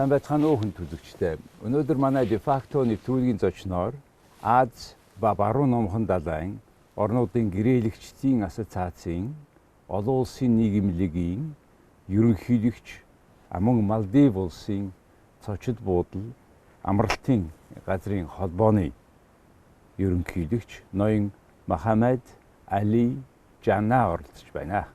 Сайн байцгаана уу хүн төлөвчтэй. Өнөөдөр манай дефакто нэвтрүүлгийн зочноор Аз ба Баруун Номхон Далайн, Орнуудын Гэрээлэгчдийн Ассоциацийн, Олон Улсын Нийгэмлэгийн Ерөнхийлөгч, мөн Малдив Улсын цочид буудал, амралтын газрын холбооны ерөнхийлөгч ноён Mohamed Ali Janah оролцож байна.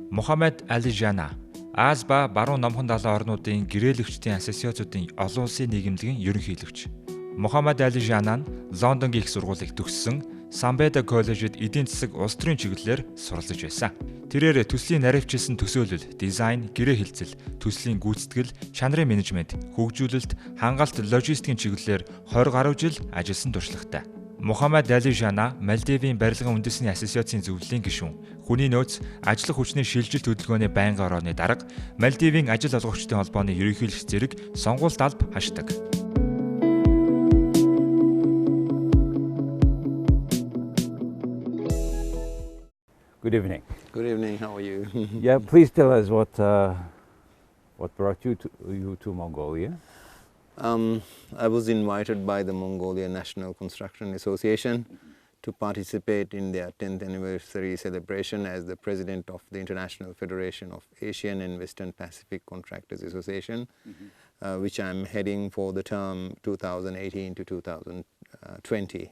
Mohamed Ali Janah Аз ба Баруун Номхон Далайн Орнуудын Гэрээлэгчдийн Ассоциацуудын Олон Улсын Нийгэмлэгийн Ерөнхийлөгч. Mohamed Ali Janah нь Лондонгийн их сургуулийг төгссөн, Сэдэв коллежид эдийн засаг улс төрийн чиглэлээр суралцж байсан. Тэрээр төслийн наривчилсан төсөөлөл, дизайн, гэрээ хэлцэл, төслийн гүйцэтгэл, чанарын менежмент, хөгжүүлэлт, хангалт, логистикийн чиглэлээр 20 гаруй жил ажилласан туршлагатай. Mohamed Ali Janah Малдивын Барилгын үндэсний ассоциацийн зөвлөлийн гишүүн, хүний нөөц, ажиллах хүчний шилжилт хөдөлгөөний байнгын орооны дарга, Малдивын ажил олгогчдын холбооны ерөнхийлөгч зэрэг сонгуульт алба хашдаг. Good evening. Good evening. How are you? Yeah, please tell us what brought you to Mongolia. I was invited by the Mongolian National Construction Association to participate in their 10th anniversary celebration as the president of the International Federation of Asian and Western Pacific Contractors Association, which I'm heading for the term 2018 to 2020.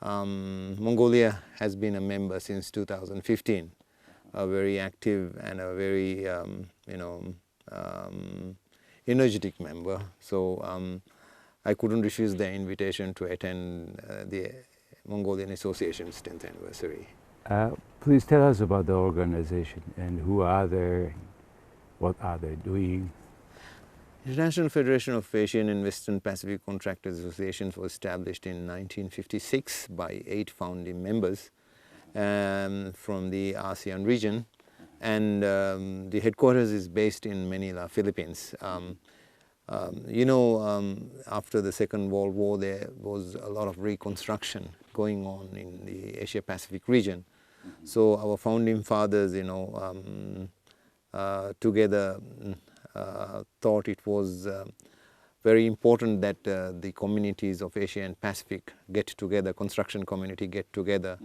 Mongolia has been a member since 2015, a very active and a very, energetic member. So I couldn't refuse the invitation to attend the Mongolian Association's 10th anniversary. Please tell us about the organization and who are there, what are they doing? International Federation of Asian and Western Pacific Contractors Associations was established in 1956 by 8 founding members from the ASEAN region. And the headquarters is based in Manila, Philippines. After the Second World War, there was a lot of reconstruction going on in the Asia-Pacific region. So our founding fathers, together thought it was very important that the communities of Asia and Pacific get together, construction community get together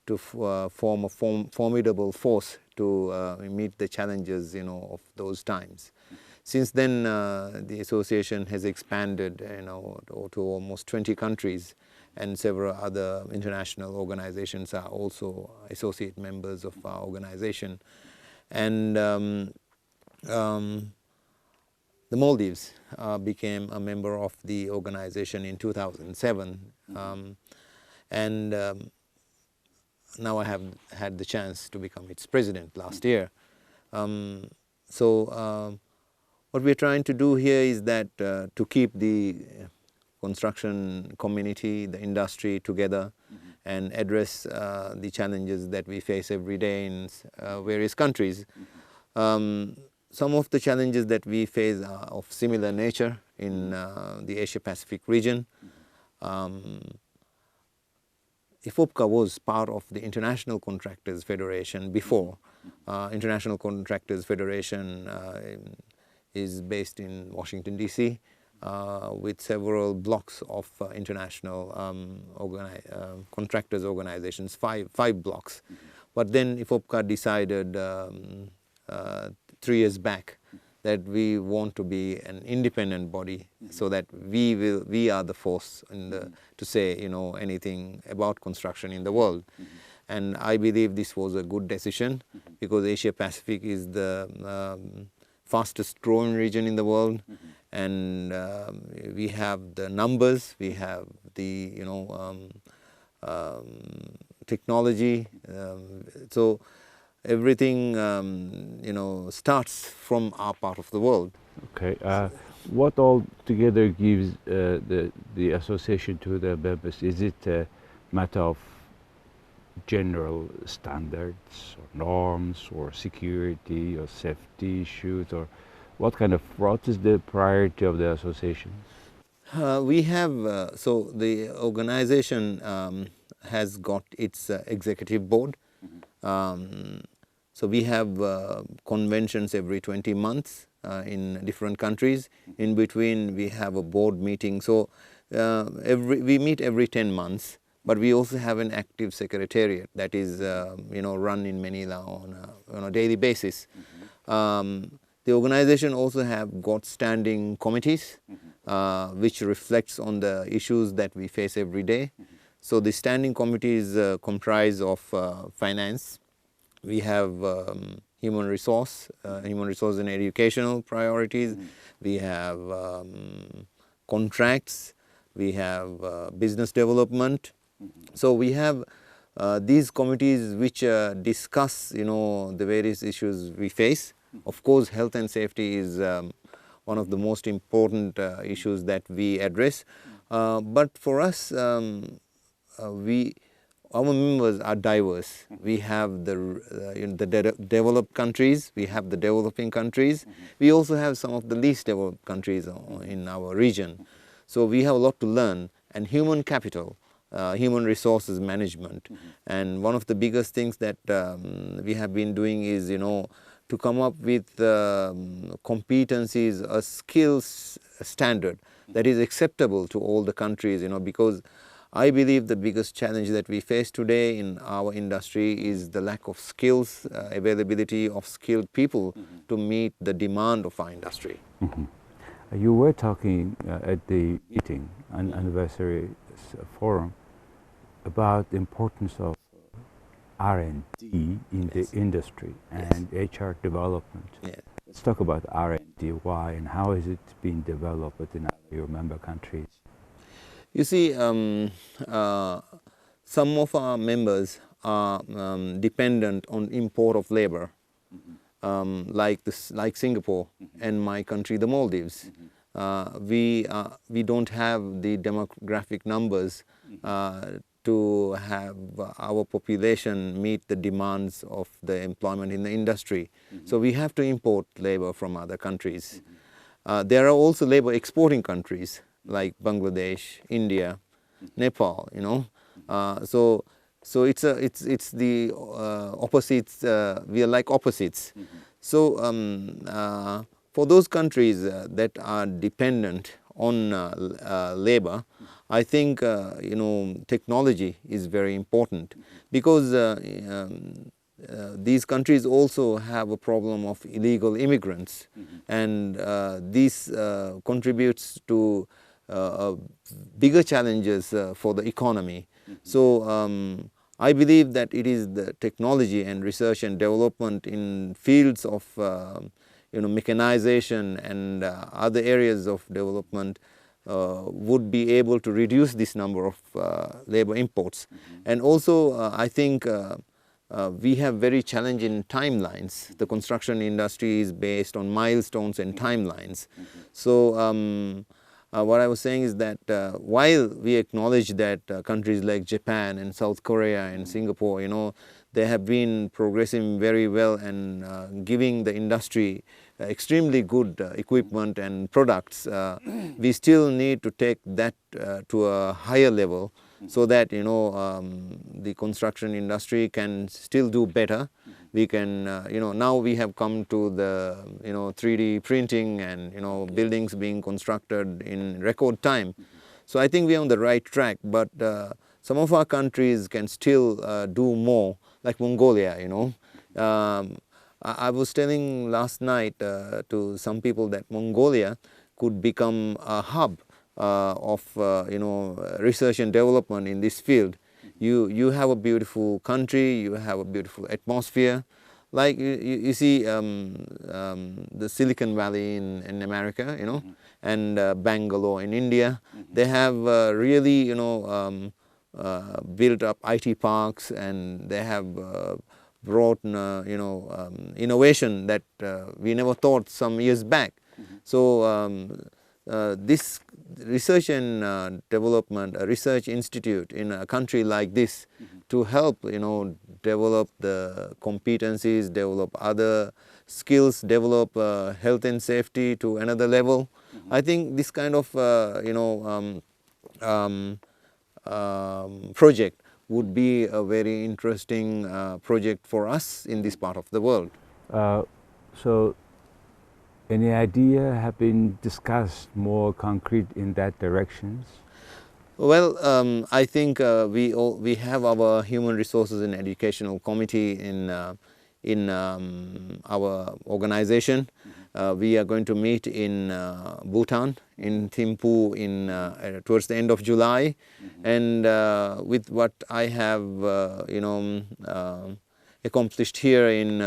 to form a formidable force to meet the challenges, of those times. Since then, the association has expanded, to almost 20 countries, and several other international organizations are also associate members of our organization. And the Maldives became a member of the organization in 2007, and now I have had the chance to become its president last year. What we're trying to do here is that to keep the construction community, the industry together, and address the challenges that we face every day in various countries. Some of the challenges that we face are of similar nature in the Asia-Pacific region. IFOPCA was part of the International Contractors Federation before. International Contractors Federation is based in Washington, D.C., with several blocks of international contractors organizations, five blocks. But then IFOPCA decided 3 years back that we want to be an independent body, so that we are the force to say anything about construction in the world. And I believe this was a good decision, because Asia Pacific is the fastest growing region in the world, and we have the numbers, we have the technology, so everything starts from our part of the world. Okay. what all together gives the association to the members? Is it a matter of general standards or norms or security or safety issues, or what is the priority of the association? We have, so the organization has got its executive board. So we have conventions every 20 months in different countries. In between we have a board meeting. So we meet every 10 months, but we also have an active secretariat that is run in Manila on a daily basis. The organization also have got standing committees which reflects on the issues that we face every day. So the standing committees comprise of finance. We have human resource and educational priorities. We have contracts. We have business development. So we have these committees which discuss, the various issues we face. Of course, health and safety is one of the most important issues that we address. But for us, our members are diverse. We have the developed countries, we have the developing countries. We also have some of the least developed countries in our region. So we have a lot to learn. And human capital, human resources management. And one of the biggest things that we have been doing is, to come up with competencies, a skills standard that is acceptable to all the countries, because I believe the biggest challenge that we face today in our industry is the lack of skills, availability of skilled people to meet the demand of our industry. You were talking at the meeting, anniversary forum, about the importance of R&D in the industry and HR development. Let's talk about R&D, why and how is it being developed in your member countries? You see, some of our members are dependent on import of labor, like Singapore and my country, the Maldives. We don't have the demographic numbers to have our population meet the demands of the employment in the industry. So we have to import labor from other countries. There are also labor exporting countries like Bangladesh, India, Nepal. So it's the opposites. We are like opposites. So for those countries that are dependent on labor, I think technology is very important, because these countries also have a problem of illegal immigrants, and this contributes to bigger challenges for the economy. So I believe that it is the technology and research and development in fields of mechanization and other areas of development would be able to reduce this number of labor imports. And also I think we have very challenging timelines. The construction industry is based on milestones and timelines. So what I was saying is that while we acknowledge that countries like Japan and South Korea and Singapore, they have been progressing very well and giving the industry extremely good equipment and products, we still need to take that to a higher level, so that the construction industry can still do better. We can now we have come to the 3D printing and buildings being constructed in record time. So I think we are on the right track, but some of our countries can still do more, like Mongolia. I was telling last night to some people that Mongolia could become a hub of research and development in this field. You have a beautiful country, you have a beautiful atmosphere. Like you see the Silicon Valley in America, and Bangalore in India. They have really built up IT parks, and they have brought innovation that we never thought some years back. So this research and development, a research institute in a country like this, to help develop the competencies, develop other skills, develop health and safety to another level. I think this kind of project would be a very interesting project for us in this part of the world. So any idea have been discussed more concrete in that directions? Well, I think we have our human resources and educational committee in our organization. We are going to meet in Bhutan, in Thimphu, towards the end of July, and with what I have accomplished here in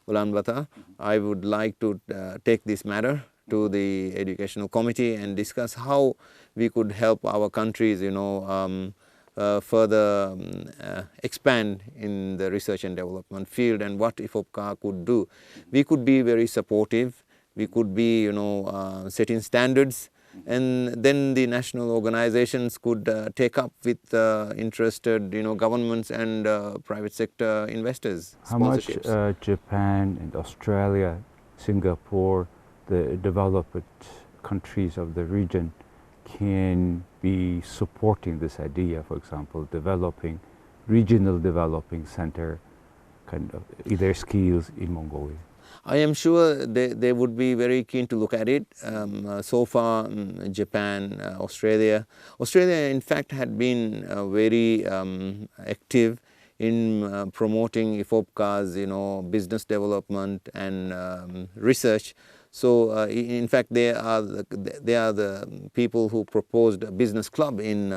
Ulaanbaatar, I would like to take this matter to the educational committee and discuss how we could help our countries, further expand in the research and development field, and what IFOPCA could do. We could be very supportive. We could be, setting standards, and then the national organizations could take up with interested, governments and private sector investors. How much Japan and Australia, Singapore, the developed countries of the region can be supporting this idea, for example, regional developing center, kind of either skills in Mongolia? I am sure they would be very keen to look at it. So far, Japan, Australia in fact had been very active in promoting IFOPCA's business development and research. So in fact they are the people who proposed a business club in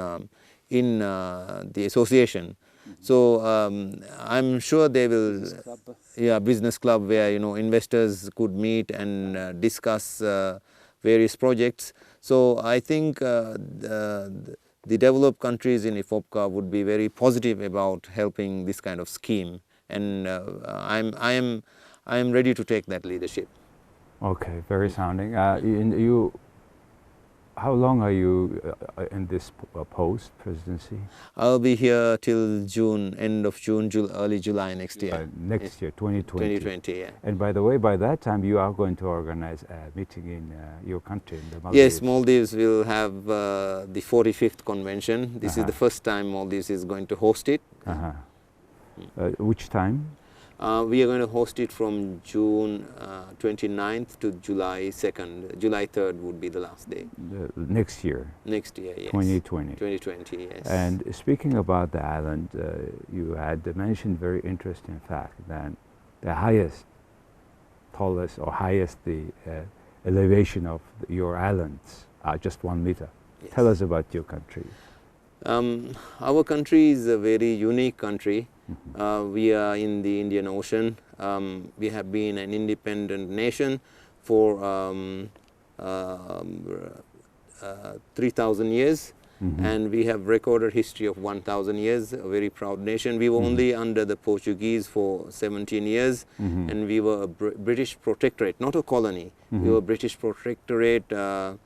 the association. So I'm sure they will, business club where investors could meet and discuss various projects. So I think the developed countries in IFOPCA would be very positive about helping this kind of scheme, and I am ready to take that leadership. Okay, very sounding. How long are you in this post, presidency? I'll be here till June, end of June, early July next year. Next year, 2020. 2020, yeah. And by the way, by that time you are going to organize a meeting in your country, in the Maldives. Yes, Maldives will have the 45th convention. This is the first time Maldives is going to host it. Which time? We are going to host it from June 29th to July 2nd. July 3rd would be the last day. Next year? Next year, yes. 2020. 2020, yes. And speaking about the island, you had mentioned very interesting fact that the tallest or highest elevation of your islands are just 1 meter. Yes. Tell us about your country. Our country is a very unique country. We are in the Indian Ocean. We have been an independent nation for 3,000 years, and we have recorded history of 1,000 years, a very proud nation. We were only under the Portuguese for 17 years, and we were a British protectorate, not a colony. We were a British protectorate from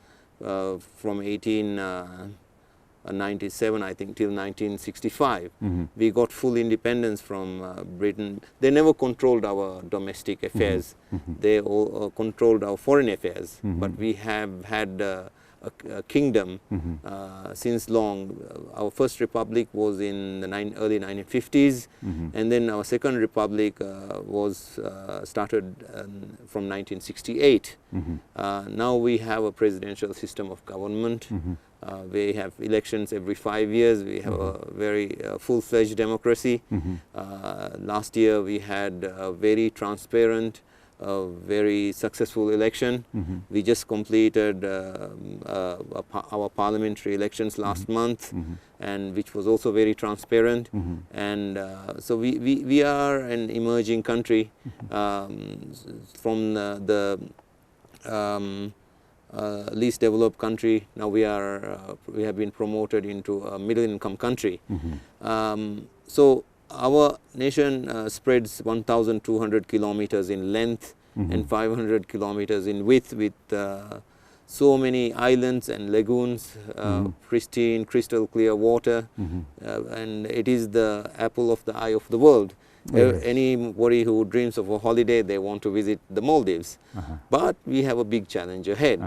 1897, I think, till 1965. We got full independence from Britain. They never controlled our domestic affairs. They all controlled our foreign affairs. But we have had a kingdom since long. Our first republic was in the early 1950s, and then our second republic was started from 1968. Now we have a presidential system of government. We have elections every 5 years. We have a very full-fledged democracy. Last year we had a very transparent, very successful election. We just completed our parliamentary elections last month, and which was also very transparent. And so we are an emerging country from the least developed country. Now we have been promoted into a middle income country. So our nation spreads 1,200 kilometers in length, and 500 kilometers in width, with so many islands and lagoons, pristine, crystal clear water, and it is the apple of the eye of the world. Anybody who dreams of a holiday, they want to visit the Maldives. But we have a big challenge ahead.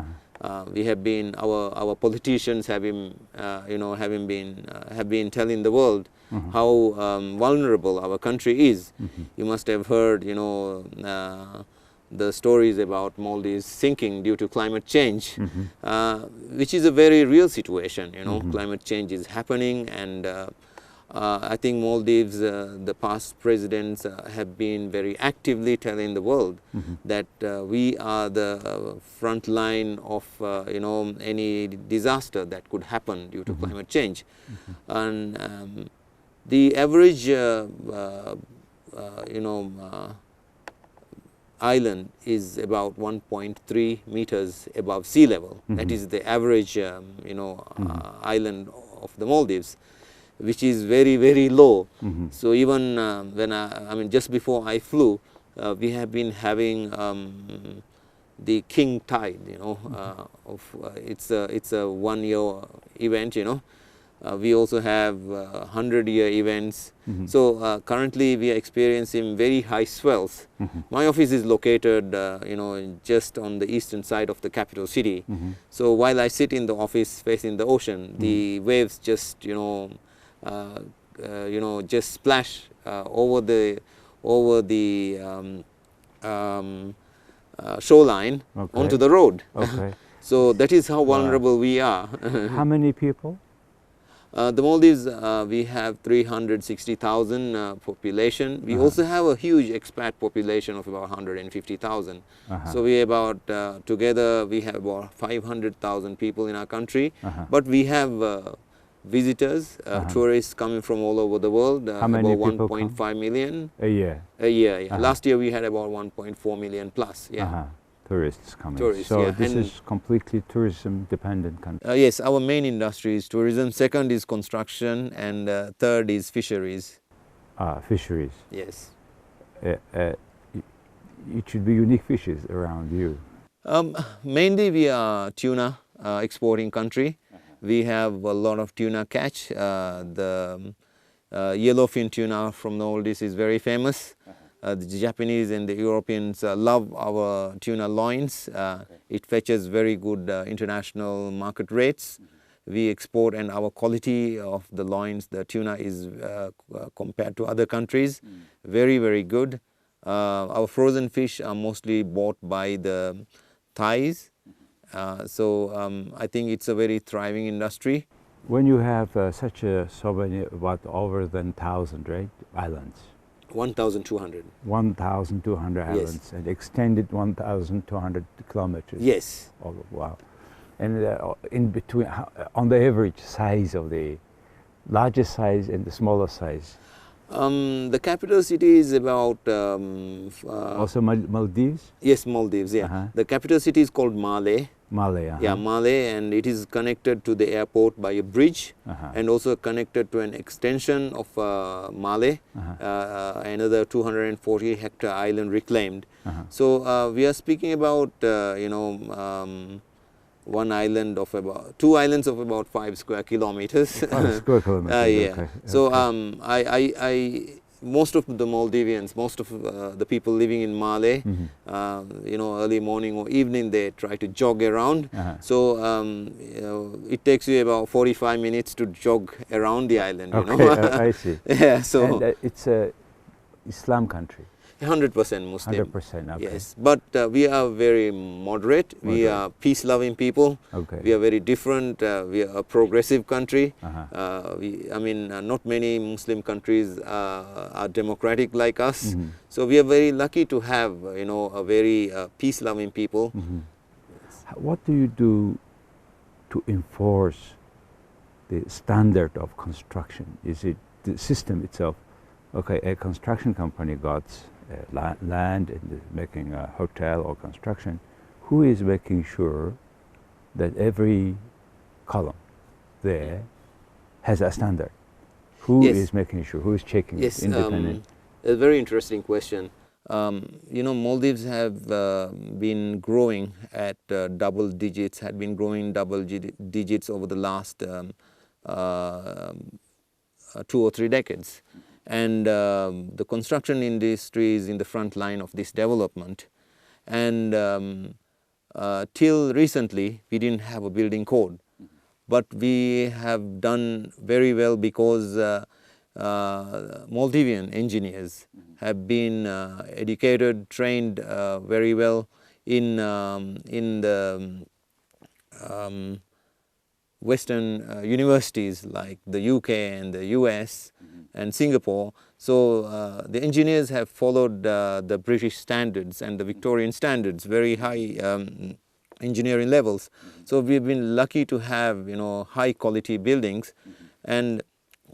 We have been, our politicians have been, have been telling the world how vulnerable our country is. You must have heard, the stories about Maldives sinking due to climate change, which is a very real situation. Climate change is happening, and I think Maldives, the past presidents have been very actively telling the world that we are the front line of any disaster that could happen due to climate change. And the average island is about 1.3 meters above sea level. That is the average island of the Maldives, which is very, very low. So even when just before I flew, we have been having the king tide, it's a 1 year event, we also have 100-year events. So currently we are experiencing very high swells. My office is located, just on the eastern side of the capital city. So while I sit in the office facing the ocean, the waves just, just splash over the shoreline onto the road. So that is how vulnerable we are. How many people? The Maldives, we have 360,000 population. We also have a huge expat population of about 150,000. So we about, together we have about 500,000 people in our country. But we have visitors, tourists coming from all over the world, How many about people 1.5 million. A year? A year, yeah. Last year we had about 1.4 million plus, Tourists coming. Tourists, so this is completely tourism dependent country. Yes, our main industry is tourism. Second is construction, and third is fisheries. Fisheries. Yes. It should be unique fishes around you. Mainly we are tuna exporting country. We have a lot of tuna catch. The yellowfin tuna from the Maldives is very famous. The Japanese and the Europeans love our tuna loins. It fetches very good international market rates. We export, and our quality of the loins, the tuna, is compared to other countries, very, very good. Our frozen fish are mostly bought by the Thais. So I think it's a very thriving industry. When you have such a so many, about over than 1,000, right, islands? 1,200. 1,200 islands, and extended 1,200 kilometers. Yes. Oh, wow. And in between, on the average size of the largest size and the smaller size? The capital city is about... also Maldives? Yes, Maldives, yeah. The capital city is called Malé. Malé, Yeah, Malé, and it is connected to the airport by a bridge, and also connected to an extension of Malé, another 240 hectare island reclaimed. So we are speaking about, one island of about, two islands of about 5 square kilometers. 5 square kilometers, yeah. So most of the Maldivians, most of the people living in Malé, early morning or evening, they try to jog around. So it takes you about 45 minutes to jog around the island. I see. Yeah. So and, it's a Islam country. 100% Muslim. 100%. Okay. Yes, but we are very moderate. We are peace-loving people. We are very different. We are a progressive country. Not many Muslim countries are democratic like us. So we are very lucky to have, a very peace-loving people. What do you do to enforce the standard of construction? Is it the system itself? Okay, a construction company got land and making a hotel or construction. Who is making sure that every column there has a standard? Who is making sure? Who is checking? Yes, Independent. a very interesting question. You know, Maldives have been growing at double digits, had been growing double digits over the last 2 or 3 decades. And the construction industry is in the front line of this development. And till recently, we didn't have a building code. But we have done very well because Maldivian engineers have been educated, trained very well in the Western universities like the UK and the US and Singapore. So the engineers have followed the British standards and the Victorian standards, very high engineering levels. So we've been lucky to have, you know, high quality buildings. And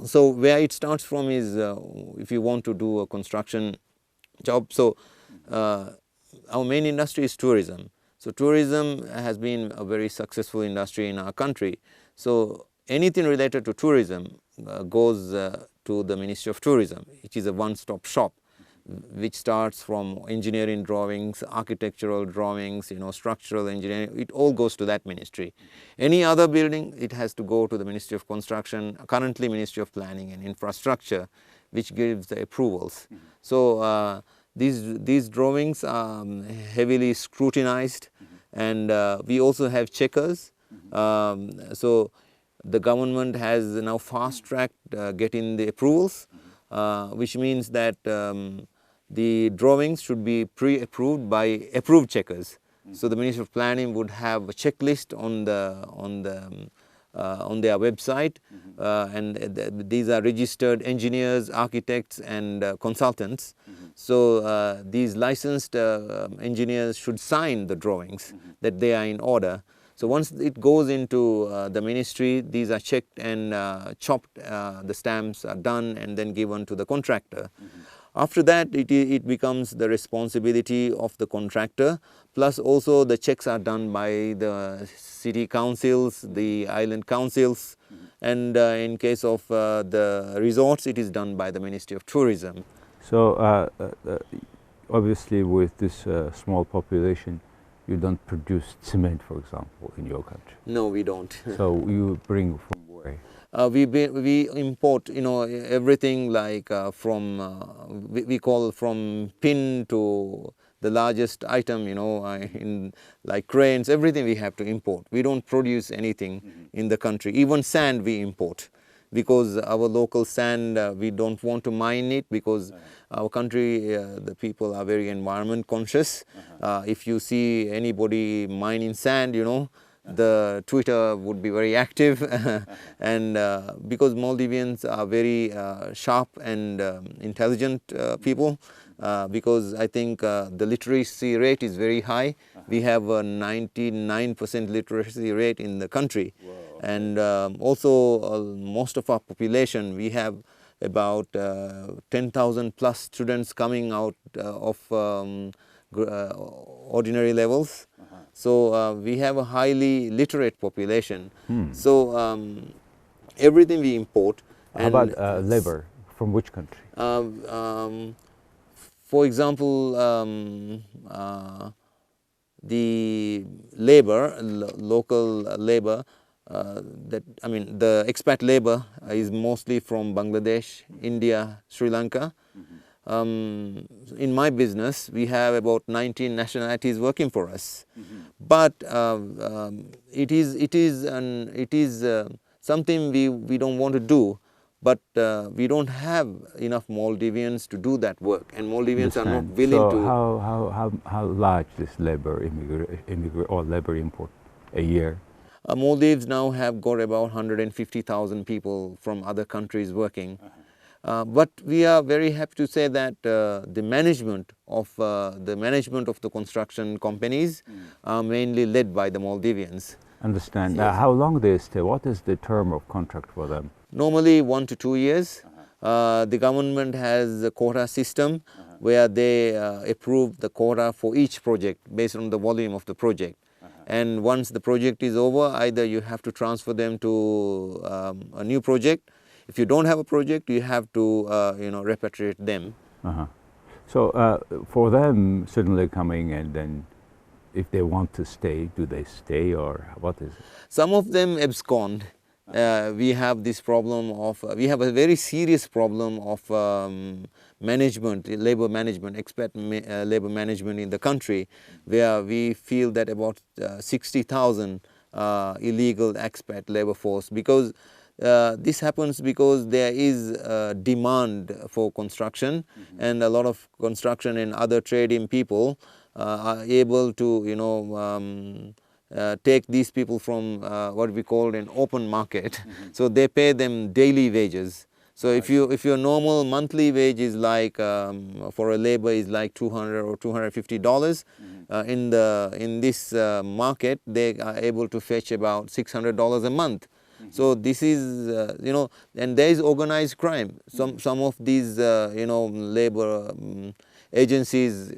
so where it starts from is if you want to do a construction job. So our main industry is tourism. So tourism has been a very successful industry in our country. So anything related to tourism goes to the Ministry of Tourism, which is a one-stop shop, which starts from engineering drawings, architectural drawings, you know, structural engineering. It all goes to that ministry. Any other building, it has to go to the Ministry of Construction, currently Ministry of Planning and Infrastructure, which gives the approvals. So these drawings are heavily scrutinized, and we also have checkers. So the government has now fast-tracked getting the approvals, which means that the drawings should be pre-approved by approved checkers. So the Ministry of Planning would have a checklist on their website, and these are registered engineers, architects, and consultants. So these licensed engineers should sign the drawings that they are in order. So once it goes into the ministry, these are checked and chopped, the stamps are done and then given to the contractor. After that, it becomes the responsibility of the contractor, plus also the checks are done by the city councils, the island councils, and in case of the resorts, it is done by the Ministry of Tourism. So obviously with this small population, you don't produce cement, for example, in your country. No, we don't. So you bring from where? We import, you know, everything like from we call from pin to the largest item, you know, in like cranes, everything we have to import. We don't produce anything in the country. Even sand we import, because our local sand, we don't want to mine it, because our country, the people are very environment conscious. If you see anybody mining sand, you know, the Twitter would be very active. And because Maldivians are very sharp and intelligent people, because I think the literacy rate is very high. We have a 99% literacy rate in the country. Wow. And also most of our population, we have about 10,000 plus students coming out of ordinary levels. So we have a highly literate population. So everything we import. How about labor? From which country? For example, the labor, local labor, the expat labor is mostly from Bangladesh, India, Sri Lanka. In my business, we have about 19 nationalities working for us. But it is something we don't want to do. But we don't have enough Maldivians to do that work, and Maldivians are not willing to. How large this labor or labor import a year? Maldives now have got about 150,000 people from other countries working. But we are very happy to say that the management of the construction companies are mainly led by the Maldivians. Understand. Yes. How long they stay? What is the term of contract for them? Normally 1 to 2 years. The government has a quota system where they approve the quota for each project based on the volume of the project. And once the project is over, either you have to transfer them to a new project. If you don't have a project, you have to repatriate them. So for them, suddenly coming and then if they want to stay, do they stay or what is it? Some of them abscond. We have this problem of, we have a very serious problem of management, labor management, expat labor management in the country, where we feel that about 60,000 illegal expat labor force, because this happens because there is demand for construction, and a lot of construction and other trading people are able to, you know, take these people from what we call an open market. So they pay them daily wages. So if your normal monthly wage is like for a labor is like $200 or $250, in this market they are able to fetch about $600 a month. So this is you know, and there is organized crime. Some of these you know, labor agencies,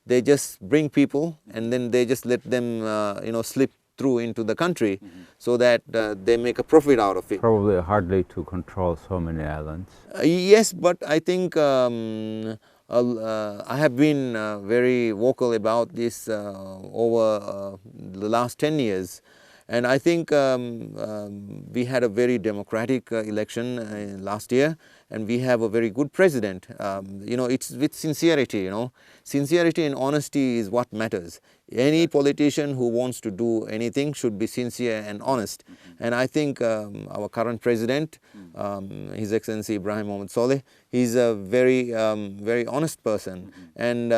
they just bring people and then they just let them you know, slip through into the country, so that they make a profit out of it. Probably hardly to control so many islands. Yes, but I think I have been very vocal about this over the last 10 years. And I think we had a very democratic election last year, and we have a very good president. You know, it's with sincerity, you know. Sincerity and honesty is what matters. Any politician who wants to do anything should be sincere and honest. And I think our current president, His Excellency Ibrahim Mohamed Saleh, he's a very, very honest person. And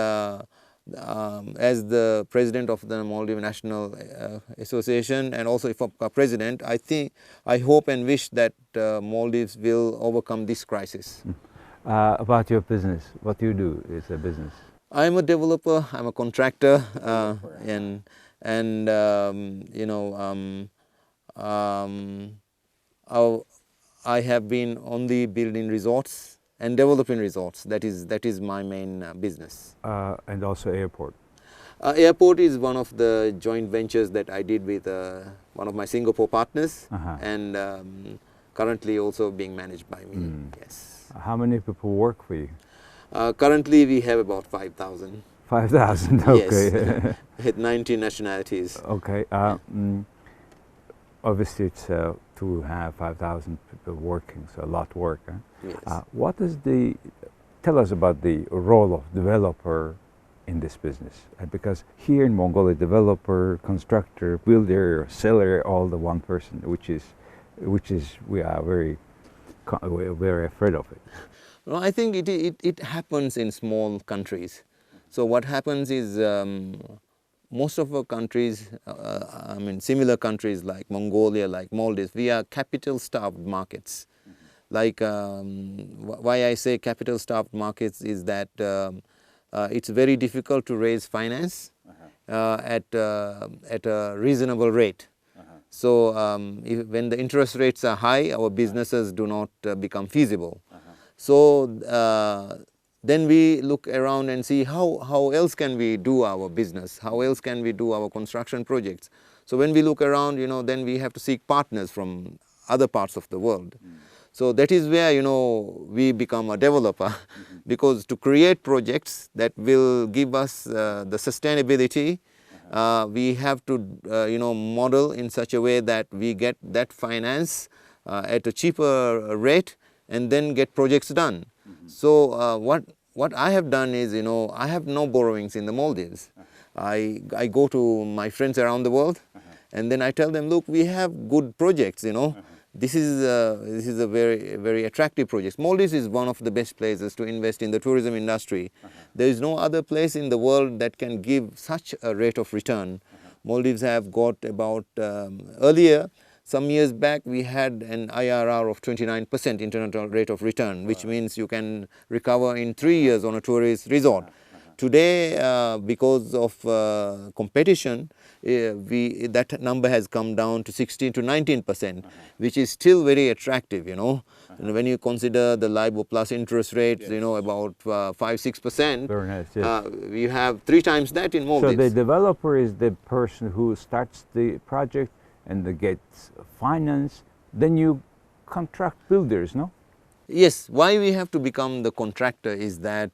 as the president of the Maldives National Association and also IFOPCA president, I hope and wish that Maldives will overcome this crisis. About your business, what do you do? It's a business. I'm a developer, I'm a contractor, and you know, I have been only building resorts and developing resorts. That is my main business. And also airport. Airport is one of the joint ventures that I did with one of my Singapore partners, and currently also being managed by me. Yes. How many people work for you? Currently we have about 5,000. 5,000, okay. Yes, with 19 nationalities. Okay. Obviously it's to have 5,000 people working, so a lot of work. Huh? Yes. What is tell us about the role of developer in this business? Because here in Mongolia, developer, constructor, builder, seller, all the one person, which is we are very afraid of it. Well, I think it happens in small countries. So what happens is most of our countries, I mean similar countries like Mongolia, like Maldives, we are capital-starved markets. Like why I say capital-starved markets is that it's very difficult to raise finance at a reasonable rate. So when the interest rates are high, our businesses do not become feasible. So then we look around and see how else can we do our business, how else can we do our construction projects. So when we look around, you know, then we have to seek partners from other parts of the world. So that is where, you know, we become a developer, because to create projects that will give us the sustainability, we have to, you know, model in such a way that we get that finance at a cheaper rate and then get projects done. So what I have done is, you know, I have no borrowings in the Maldives. I go to my friends around the world, and then I tell them, look, we have good projects, you know. This is a very, very attractive project. Maldives is one of the best places to invest in the tourism industry. There is no other place in the world that can give such a rate of return. Maldives have got about, earlier, some years back, we had an IRR of 29% internal rate of return, which means you can recover in 3 years on a tourist resort. Today, because of competition, that number has come down to 16 to 19%, which is still very attractive, you know. And when you consider the LIBOR plus interest rates, you know, about 5-6%, Very nice, yes. we have 3 times that in Maldives. So the developer is the person who starts the project and gets finance, then you contract builders, no? Yes, why we have to become the contractor is that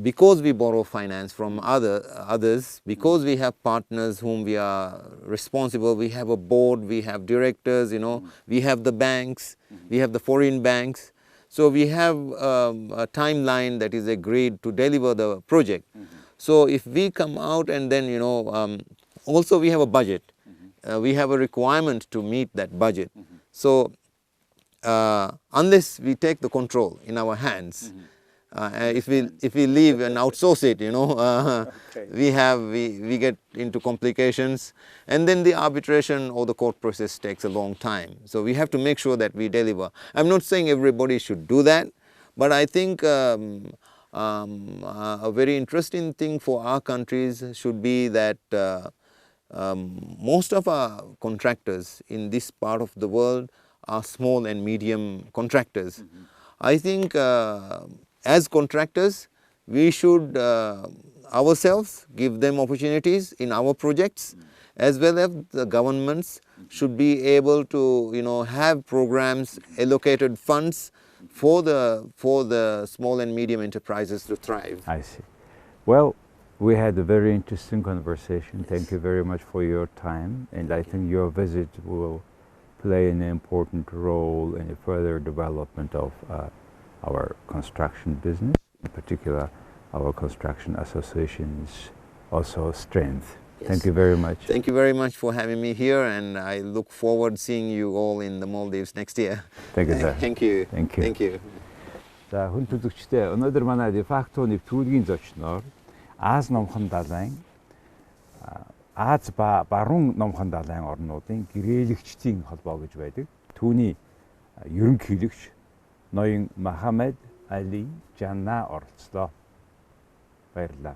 because we borrow finance from others, because we have partners whom we are responsible, we have a board, we have directors, you know, we have the banks, we have the foreign banks. So we have a timeline that is agreed to deliver the project. So if we come out and then, you know, also we have a budget. We have a requirement to meet that budget. So unless we take the control in our hands, if we leave and outsource it, you know, we get into complications, and then the arbitration or the court process takes a long time. So we have to make sure that we deliver. I'm not saying everybody should do that, but I think a very interesting thing for our countries should be that most of our contractors in this part of the world are small and medium contractors. I think as contractors, we should ourselves give them opportunities in our projects, as well as the governments should be able to, you know, have programs, allocated funds for the small and medium enterprises to thrive. I see. Well, we had a very interesting conversation. Thank you very much for your time, and I think your visit will play an important role in the further development of our construction business, in particular our construction associations, also strength. Yes. Thank you very much. Thank you very much for having me here, and I look forward seeing you all in the Maldives next year. Thank you, sir. Thank you. Thank you. Thank you. За хүн төлөвчтэй өнөөдөр манай дефакто нэвтрүүлгийн зочноор Аз Номхон Далайн, Аз Баруун Номхон Далайн орнуудын гэрээлэгчдийн холбоо гэж байдаг. Түүний ерөнхийлөгч ноён Mohamed Ali Janah оролцлоо. Баярлалаа.